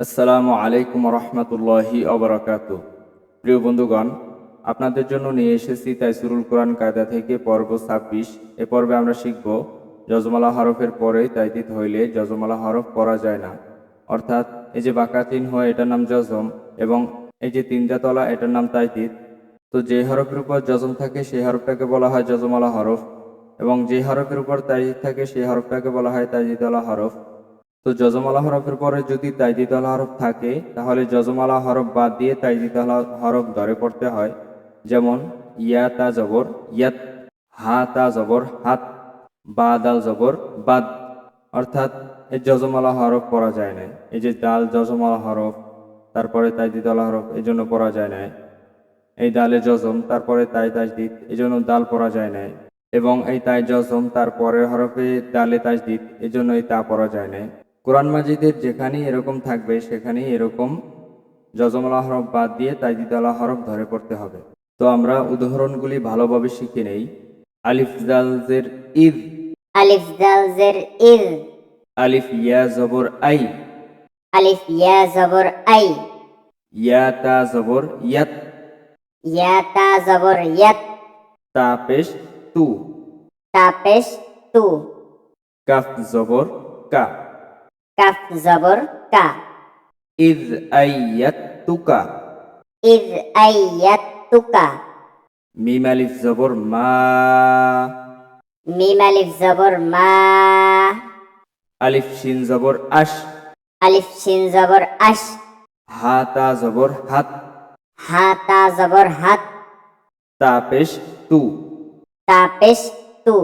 আসসালামু আলাইকুম রহমতুল্লাহি অবরাকাতু। প্রিয় বন্ধুগণ, আপনাদের জন্য নিয়ে এসেছি তাইসিরুল কোরআন কায়দা থেকে পর্ব ২৬। এ পর্বে আমরা শিখব যজমালা হরফের পরে তাইদিদ হইলে যজমালা হরফ পড়া যায় না। অর্থাৎ এই যে বাঁকা চিহ্ন এটার নাম যজম, এবং এই যে তিনটা তলা এটার নাম তাইদিদ। তো যে হরফের উপর যজম থাকে সেই হরফটাকে বলা হয় যজমালা হরফ, এবং যে হরফের উপর তাইদিদ থাকে সেই হরফটাকে বলা হয় তাইদিদওয়ালা হরফ। তো যজমালা হরফের পরে যদি তাইদিদওয়ালা হরফ থাকে তাহলে যজমালা হরফ বাদ দিয়ে তাইদিদওয়ালা হরফ ধরে পড়তে হয়। যেমন ইয়া তা জবর ইয়াত, হা তা জবর হাত, বা দাল জবর বাদ। অর্থাৎ এই যজমালা হরফ পড়া যায় না। এই যে দাল যজমালা হরফ, তারপরে তাইদিদওয়ালা হরফ, এই জন্য পড়া যায় না। এই দালে যজম, তারপরে তাই তাজদিদ, এই জন্য দাল পড়া যায় না। এবং এই তাই যজম তারপরের হরফে দালে তাজদিদ, এই জন্য এই তা পড়া যায় না। কোরআন মাজিদের যেখানেই এরকম থাকবে সেখানেই এরকম যজমালা হরফ বাদ দিয়ে তাজদিদওয়ালা হরফ ধরে পড়তে হবে। তো আমরা উদাহরণগুলি ভালোভাবে শিখে নেই। আলিফ জাল জের ইদ, আলিফ জাল জের ইজ, আলিফ ইয়া জবর আই, আলিফ ইয়া জবর আই, ইয়া তা জবর ইয়াত, ইয়া তা জবর ইয়াত, তা পেশ তু, তা পেশ তু, কাফ জবর কা, কাফ জবর কা, ইদ আইয়াত তুকা, ইজ আইয়াত তুকা, মিম আলিফ জবর মা, মিম আলিফ জবর মা, আলিফ শিন জবর আশ, আলিফ শিন জবর আশ, হা তা জবর হাত, হা তা জবর হাত, তা পেশ তু, তা পেশ তু,